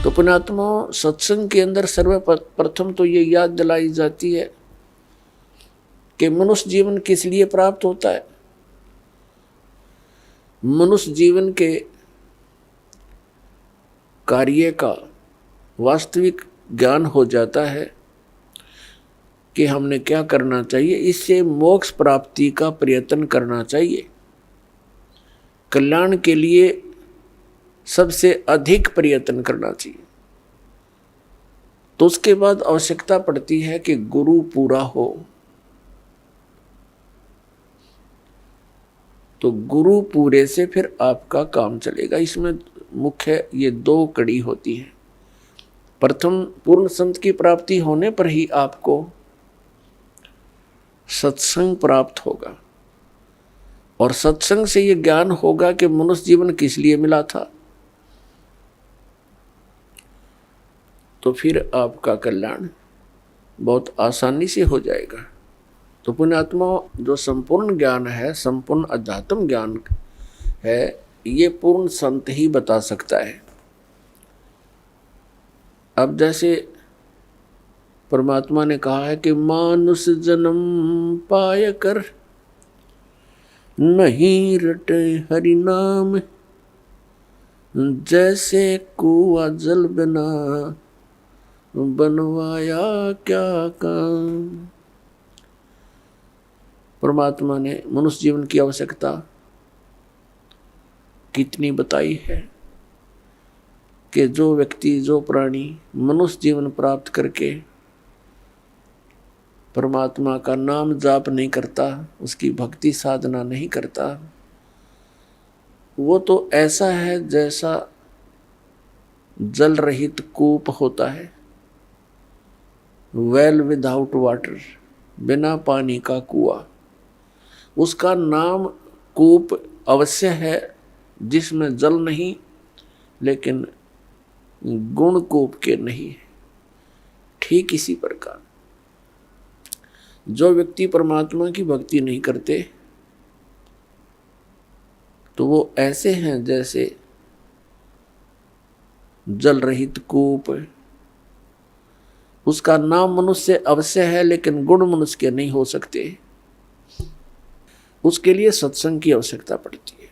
तो पुण्यात्मा, सत्संग के अंदर सर्वप्रथम तो ये याद दिलाई जाती है कि मनुष्य जीवन किस लिए प्राप्त होता है। मनुष्य जीवन के कार्य का वास्तविक ज्ञान हो जाता है कि हमने क्या करना चाहिए, इससे मोक्ष प्राप्ति का प्रयत्न करना चाहिए। कल्याण के लिए सबसे अधिक प्रयत्न करना चाहिए। तो उसके बाद आवश्यकता पड़ती है कि गुरु पूरा हो। तो गुरु पूरे से फिर आपका काम चलेगा। इसमें मुख्य ये दो कड़ी होती है। प्रथम, पूर्ण संत की प्राप्ति होने पर ही आपको सत्संग प्राप्त होगा, और सत्संग से ये ज्ञान होगा कि मनुष्य जीवन किस लिए मिला था। तो फिर आपका कल्याण बहुत आसानी से हो जाएगा। तो पुण्यात्मा, जो संपूर्ण ज्ञान है, संपूर्ण अध्यात्म ज्ञान है, ये पूर्ण संत ही बता सकता है। अब जैसे परमात्मा ने कहा है कि मानुष जन्म पाय कर नहीं रटे हरि नाम, जैसे कुआं जल बिना बनवाया क्या काम। परमात्मा ने मनुष्य जीवन की आवश्यकता कितनी बताई है कि जो व्यक्ति, जो प्राणी मनुष्य जीवन प्राप्त करके परमात्मा का नाम जाप नहीं करता, उसकी भक्ति साधना नहीं करता, वो तो ऐसा है जैसा जल रहित कूप होता है, वेल विदाउट वाटर, बिना पानी का कुआं। उसका नाम कूप अवश्य है जिसमें जल नहीं, लेकिन गुण कूप के नहीं है। ठीक इसी प्रकार जो व्यक्ति परमात्मा की भक्ति नहीं करते, तो वो ऐसे हैं जैसे जल रहित कूप। उसका नाम मनुष्य अवश्य है, लेकिन गुण मनुष्य के नहीं हो सकते। उसके लिए सत्संग की आवश्यकता पड़ती है,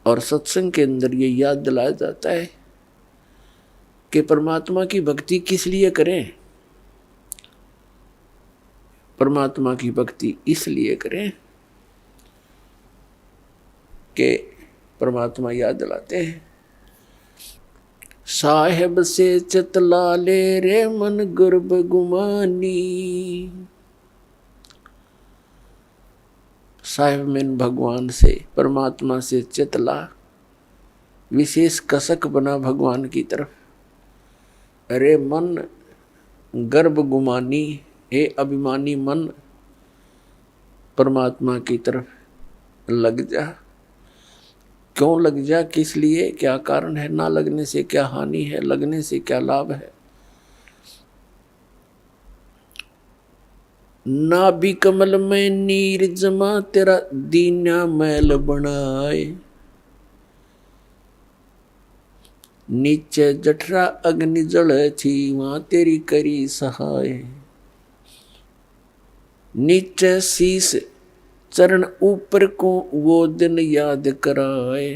और सत्संग के अंदर ये याद दिलाया जाता है कि परमात्मा की भक्ति किस लिए करें। परमात्मा की भक्ति इसलिए करें कि परमात्मा याद दिलाते हैं, साहेब से चतला ले रे मन गर्भ गुमानी। साहेब में भगवान से, परमात्मा से चतला, विशेष कसक बना भगवान की तरफ। अरे मन गर्भ गुमानी, हे अभिमानी मन, परमात्मा की तरफ लग जा। क्यों लग जा, किस लिए, क्या कारण है? ना लगने से क्या हानि है, लगने से क्या लाभ है? ना भी कमल में नीर जमा, तेरा दीना मैल बनाए। नीचे जठरा अग्नि जल थी, वहां तेरी करी सहाय। नीचे शीस चरण ऊपर को, वो दिन याद कराए।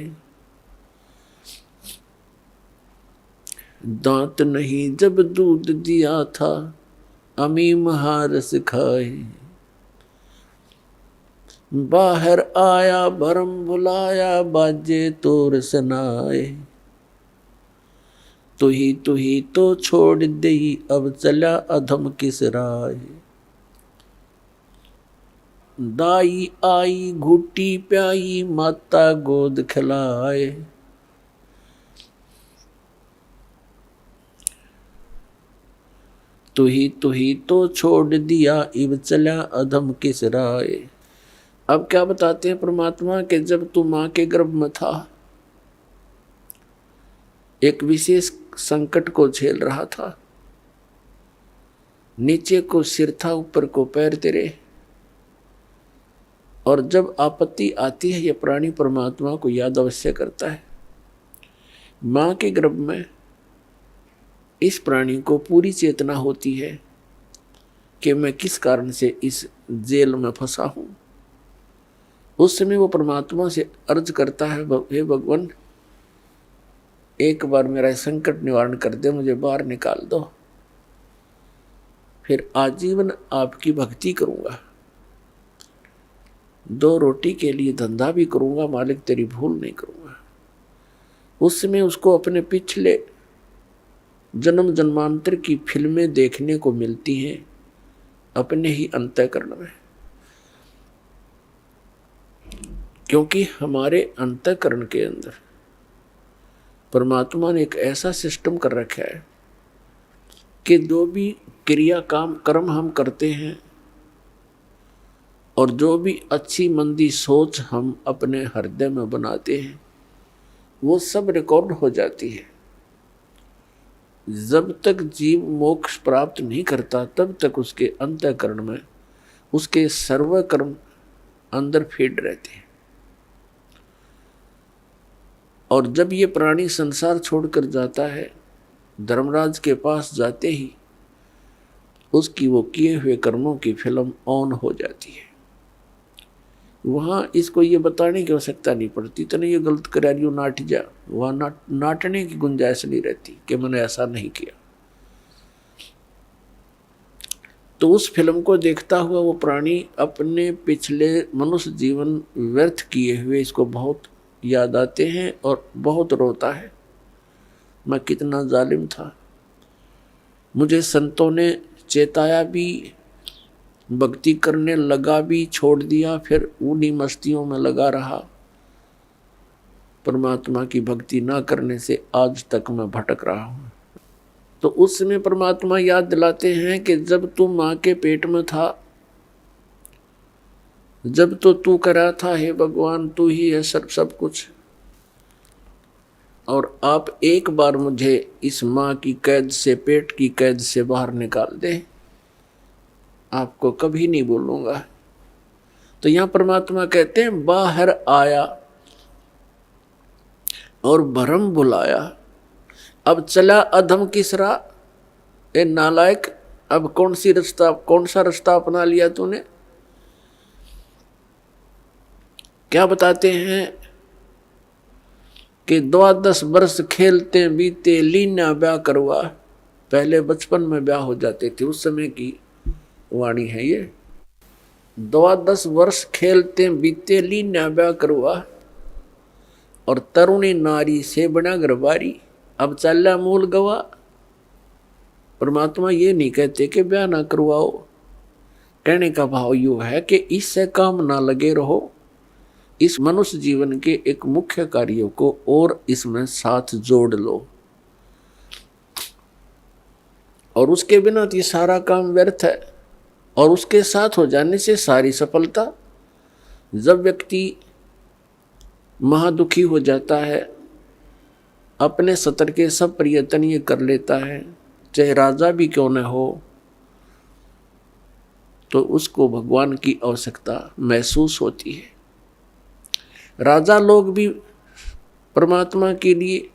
दांत नहीं जब दूध दिया था, अमी महारस खाए। बाहर आया भरम बुलाया, बाजे तोर सनाए। तू ही तो छोड़ दे, अब चला अधम किस राय। दाई आई घुटी प्याई, माता गोद खिलाए। तू ही तो छोड़ दिया, इब चला अधम किस राय। अब क्या बताते हैं परमात्मा कि जब तू मां के गर्भ में था, एक विशेष संकट को झेल रहा था। नीचे को सिर था, ऊपर को पैर तेरे। और जब आपत्ति आती है, ये प्राणी परमात्मा को याद अवश्य करता है माँ के गर्भ में इस प्राणी को पूरी चेतना होती है कि मैं किस कारण से इस जेल में फंसा हूं। उस समय वो परमात्मा से अर्ज करता है, हे भगवान, एक बार मेरा संकट निवारण कर दे, मुझे बाहर निकाल दो, फिर आजीवन आपकी भक्ति करूंगा, 2 रोटी के लिए धंधा भी करूंगा, मालिक तेरी भूल नहीं करूंगा। उस समय उसको अपने पिछले जन्म जन्मांतर की फिल्में देखने को मिलती हैं अपने ही अंतःकरण में, क्योंकि हमारे अंतःकरण के अंदर परमात्मा ने एक ऐसा सिस्टम कर रखा है कि जो भी क्रिया काम कर्म हम करते हैं और जो भी अच्छी मंदी सोच हम अपने हृदय में बनाते हैं वो सब रिकॉर्ड हो जाती है। जब तक जीव मोक्ष प्राप्त नहीं करता तब तक उसके अंतःकरण में उसके सर्व कर्म अंदर फीड रहते हैं। और जब ये प्राणी संसार छोड़कर जाता है, धर्मराज के पास जाते ही उसकी वो किए हुए कर्मों की फिल्म ऑन हो जाती है। वहाँ इसको ये बताने की आवश्यकता नहीं पड़ती, तने ये गलत करा रही हो, नाट जा। वहाँ नाटने की गुंजाइश नहीं रहती कि मैंने ऐसा नहीं किया। तो उस फिल्म को देखता हुआ वो प्राणी अपने पिछले मनुष्य जीवन व्यर्थ किए हुए इसको बहुत याद आते हैं और बहुत रोता है, मैं कितना जालिम था, मुझे संतों ने चेताया भी, भक्ति करने लगा भी, छोड़ दिया, फिर उन्हीं मस्तियों में लगा रहा। परमात्मा की भक्ति ना करने से आज तक मैं भटक रहा हूँ। तो उस समय परमात्मा याद दिलाते हैं कि जब तू माँ के पेट में था, जब तो तू करा था, हे भगवान तू ही है सब कुछ, और आप एक बार मुझे इस माँ की कैद से, पेट की कैद से बाहर निकाल दे, आपको कभी नहीं बोलूंगा। तो यहां परमात्मा कहते हैं बाहर आया और भरम बुलाया, अब चला अधम किसरा, ए नालायक, अब कौन सा रास्ता अपना लिया तूने। क्या बताते हैं कि 12 वर्ष खेलते बीते, लीना ब्याह करवा। पहले बचपन में ब्याह हो जाते थे, उस समय की वाणी है ये। 12 वर्ष खेलते बीते, लीना ब्याह करवा, और तरुणी नारी से बना गरबारी, अब चला मूल गवा। परमात्मा ये नहीं कहते कि ब्याह ना करवाओ, कहने का भाव यू है कि इससे काम ना लगे रहो, इस मनुष्य जीवन के एक मुख्य कार्यों को और इसमें साथ जोड़ लो, और उसके बिना तो ये सारा काम व्यर्थ है, और उसके साथ हो जाने से सारी सफलता। जब व्यक्ति महादुखी हो जाता है, अपने सतर के सब प्रयत्न ये कर लेता है, चाहे राजा भी क्यों न हो, तो उसको भगवान की आवश्यकता महसूस होती है। राजा लोग भी परमात्मा के लिए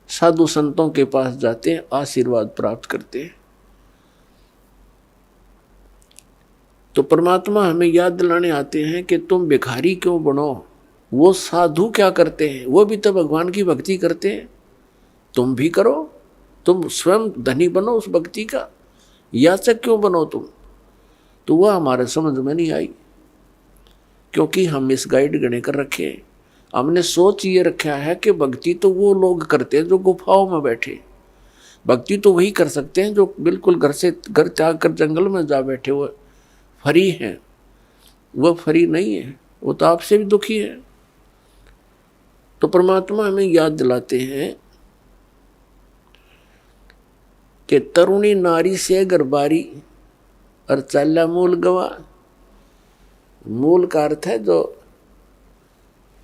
साधु संतों के पास जाते हैं, आशीर्वाद प्राप्त करते हैं। तो परमात्मा हमें याद दिलाने आते हैं कि तुम भिखारी क्यों बनो, वो साधु क्या करते हैं, वो भी तो भगवान की भक्ति करते हैं, तुम भी करो, तुम स्वयं धनी बनो उस भक्ति का, याचक क्यों बनो तुम। तो वह हमारे समझ में नहीं आई, क्योंकि हम मिसगाइड गणे कर रखे हैं। हमने सोच ये रखा है कि भक्ति तो वो लोग करते हैं जो गुफाओं में बैठे, भक्ति तो वही कर सकते हैं जो बिल्कुल घर त्याग कर जंगल में जा बैठे हुए फरी हैं। वह फरी नहीं है, वो तो आपसे भी दुखी है। तो परमात्मा हमें याद दिलाते हैं कि तरुणी नारी से गरबारी और चाला मूल गवा। मूल का अर्थ है जो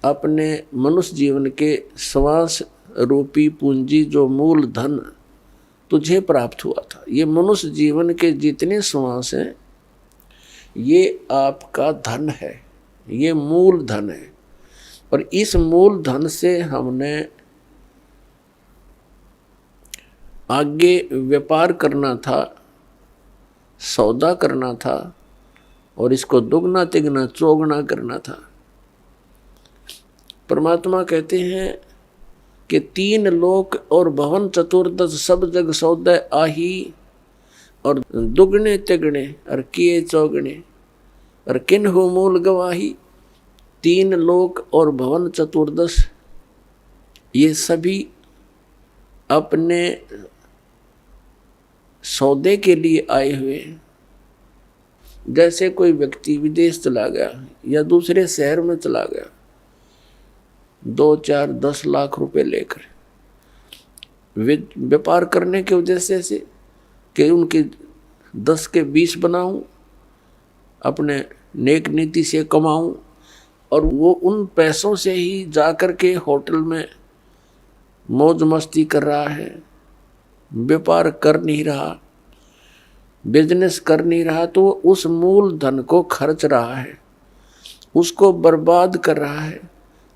अपने मनुष्य जीवन के श्वास रूपी पूंजी, जो मूल धन तुझे प्राप्त हुआ था। ये मनुष्य जीवन के जितने श्वास हैं ये आपका धन है, ये मूल धन है। और इस मूल धन से हमने आगे व्यापार करना था, सौदा करना था और इसको दुगना तिगना चौगुना करना था। परमात्मा कहते हैं कि 3 लोक और भवन चतुर्दश सब जग सौदे आही, और दुगने तिगने और किए चौगने और किन्हु मूल गवाही। 3 लोक और भवन चतुर्दश ये सभी अपने सौदे के लिए आए हुए। जैसे कोई व्यक्ति विदेश चला गया या दूसरे शहर में चला गया 2, 4, 10 लाख रुपए लेकर व्यापार करने के उद्देश्य से कि उनकी 10 के 20 बनाऊं, अपने नेक नीति से कमाऊं, और वो उन पैसों से ही जाकर के होटल में मौज मस्ती कर रहा है, व्यापार कर नहीं रहा, बिजनेस कर नहीं रहा, तो उस मूल धन को खर्च रहा है, उसको बर्बाद कर रहा है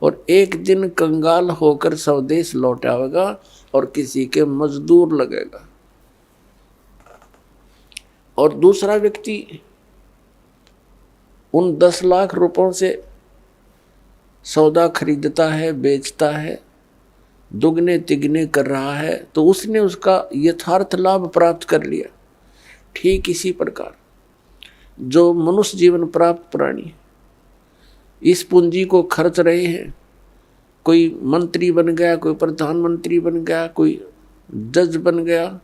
और एक दिन कंगाल होकर स्वदेश लौट आएगा और किसी के मजदूर लगेगा। और दूसरा व्यक्ति उन 10 लाख रुपयों से सौदा खरीदता है, बेचता है, दुगने तिगने कर रहा है, तो उसने उसका यथार्थ लाभ प्राप्त कर लिया। ठीक इसी प्रकार जो मनुष्य जीवन प्राप्त प्राणी इस पूंजी को खर्च रहे हैं, कोई मंत्री बन गया, कोई प्रधानमंत्री बन गया, कोई जज बन गया,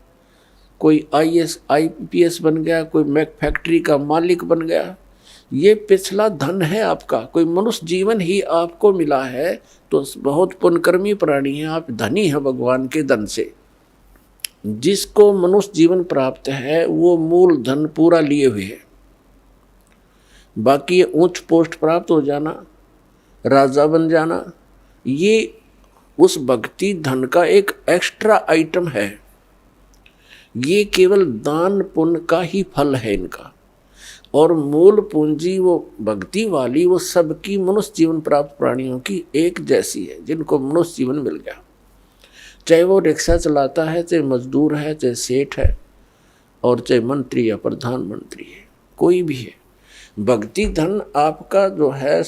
कोई IAS IPS बन गया, कोई फैक्ट्री का मालिक बन गया, ये पिछला धन है आपका। कोई मनुष्य जीवन ही आपको मिला है तो बहुत पुण्यकर्मी प्राणी है, आप धनी है भगवान के धन से। जिसको मनुष्य जीवन प्राप्त है वो मूल धन पूरा लिए हुए है। बाकी ये उच्च पोस्ट प्राप्त हो जाना, राजा बन जाना, ये उस भक्ति धन का एक एक्स्ट्रा आइटम है। ये केवल दान पुण्य का ही फल है इनका, और मूल पूंजी वो भक्ति वाली वो सबकी मनुष्य जीवन प्राप्त प्राणियों की एक जैसी है, जिनको मनुष्य जीवन मिल गया। चाहे वो रिक्शा चलाता है, चाहे मजदूर है, चाहे सेठ है, और चाहे मंत्री या प्रधानमंत्री है, कोई भी है। भक्ति धन आपका जो है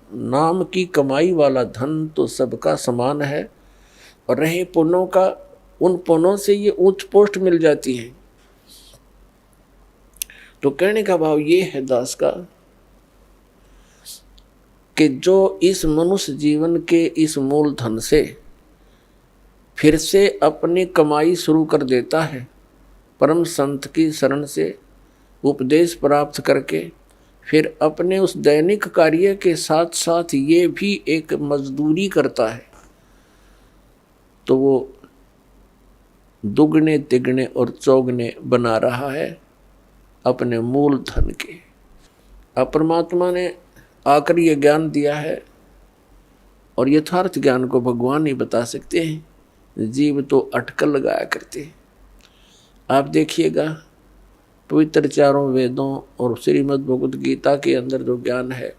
नाम की कमाई वाला धन तो सबका समान है। और रहे पुण्यों का, उन पुण्यों से ये उच्च पोस्ट मिल जाती है। तो कहने का भाव ये है दास का कि जो इस मनुष्य जीवन के इस मूल धन से फिर से अपनी कमाई शुरू कर देता है, परम संत की शरण से उपदेश प्राप्त करके, फिर अपने उस दैनिक कार्य के साथ साथ ये भी एक मजदूरी करता है, तो वो दुगने तिगने और चौगने बना रहा है अपने मूल धन के। अब परमात्मा ने आकर ये ज्ञान दिया है, और यथार्थ ज्ञान को भगवान ही बता सकते हैं, जीव तो अटकल लगाया करते हैं। आप देखिएगा पवित्र चारों वेदों और श्रीमद् भगवद गीता के अंदर जो ज्ञान है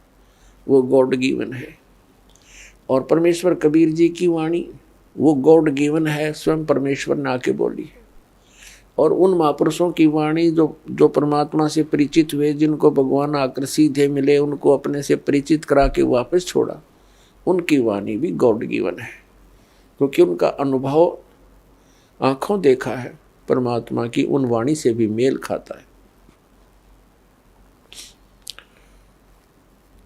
वो गॉड गिवन है, और परमेश्वर कबीर जी की वाणी वो गॉड गिवन है, स्वयं परमेश्वर ने आके बोली है। और उन महापुरुषों की वाणी जो परमात्मा से परिचित हुए, जिनको भगवान आकर सीधे मिले, उनको अपने से परिचित करा के वापस छोड़ा, उनकी वाणी भी गॉड गिवन है, क्योंकि उनका अनुभव आंखों देखा है परमात्मा की उन वाणी से भी मेल खाता है।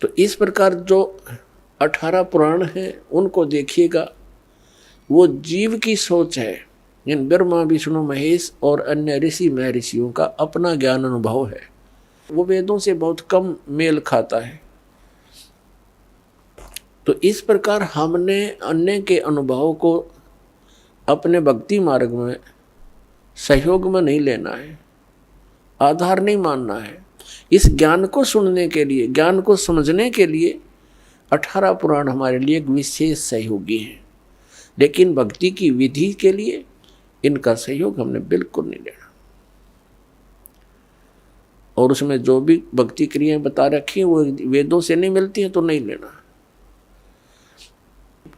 तो इस प्रकार जो 18 पुराण हैं उनको देखिएगा, वो जीव की सोच है। इन ब्रह्मा विष्णु महेश और अन्य ऋषि महर्षियों का अपना ज्ञान अनुभव है, वो वेदों से बहुत कम मेल खाता है। तो इस प्रकार हमने अन्य के अनुभव को अपने भक्ति मार्ग में सहयोग में नहीं लेना है, आधार नहीं मानना है। इस ज्ञान को सुनने के लिए, ज्ञान को समझने के लिए 18 पुराण हमारे लिए एक विशेष सहयोगी हैं, लेकिन भक्ति की विधि के लिए इनका सहयोग हमने बिल्कुल नहीं लेना। और उसमें जो भी भक्ति क्रियाएं बता रखी हैं वो वेदों से नहीं मिलती हैं तो नहीं लेना,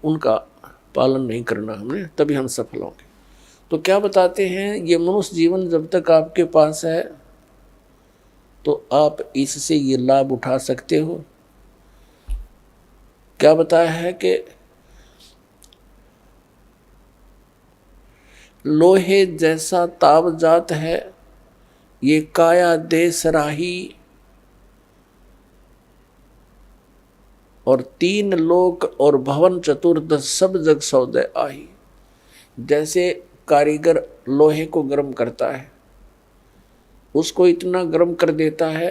उनका पालन नहीं करना हमने, तभी हम सफल होंगे। तो क्या बताते हैं, ये मनुष्य जीवन जब तक आपके पास है तो आप इससे ये लाभ उठा सकते हो। क्या बताया है कि लोहे जैसा ताव जात है, ये काया दे सराही, और 3 लोक और भवन चतुर्दश सब जग सौदे आही। जैसे कारीगर लोहे को गर्म करता है, उसको इतना गर्म कर देता है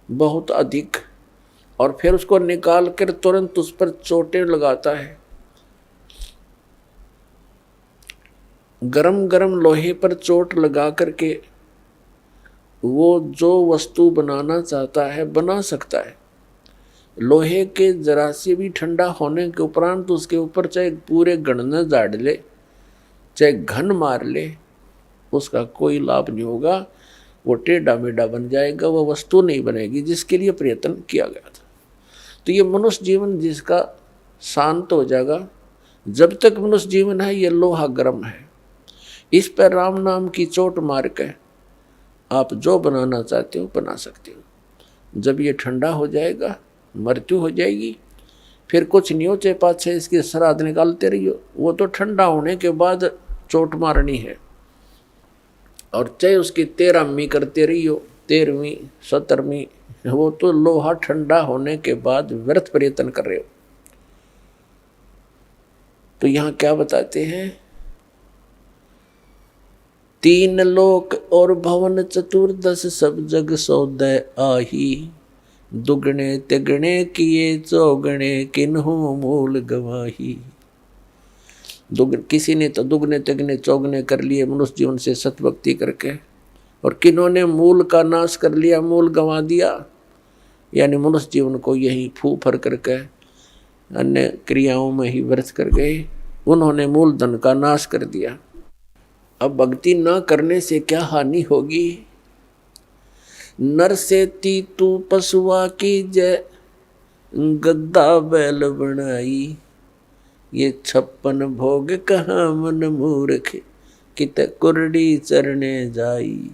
बहुत अधिक, और फिर उसको निकाल कर तुरंत उस पर चोटें लगाता है। गरम गरम लोहे पर चोट लगा करके वो जो वस्तु बनाना चाहता है बना सकता है। लोहे के जरा से भी ठंडा होने के उपरांत उसके ऊपर चाहे पूरे गणने झाड़ ले, चाहे घन मार ले, उसका कोई लाभ नहीं होगा। वो टेढ़ा मेढ़ा बन जाएगा, वो वस्तु नहीं बनेगी जिसके लिए प्रयत्न किया गया था। तो ये मनुष्य जीवन जिसका शांत हो जाएगा, जब तक मनुष्य जीवन है ये लोहा गर्म है, इस पर राम नाम की चोट मार के आप जो बनाना चाहते हो बना सकते हो। जब ये ठंडा हो जाएगा, मृत्यु हो जाएगी, फिर कुछ नहीं हो, चाहे पाछे इसके श्राद्ध निकालते रहियो, वो तो ठंडा होने के बाद चोट मारनी है। और चाहे उसकी 13वीं करते रहियो, 13वीं 17वीं, वो तो लोहा ठंडा होने के बाद व्यर्थ प्रयत्न कर रहे हो। तो यहाँ क्या बताते हैं, 3 लोक और भवन चतुर्दश सब जग सौदे आही, दुगने तिगने किए चौगने किन्हु मूल गवाही। किसी ने तो दुगने तिगने चौगने कर लिए मनुष्य जीवन से सतभक्ति करके, और किन्होंने मूल का नाश कर लिया, मूल गंवा दिया, यानी मनुष्य जीवन को यही फूफर करके अन्य क्रियाओं में ही व्यर्थ कर गए, उन्होंने मूल धन का नाश कर दिया। अब भक्ति न करने से क्या हानि होगी। नर से तीतू पशुआ की जय, गद्दा बैल बनाई, ये 56 भोग कहाँ मन मूर्ख, कित कुरडी चरने जाई।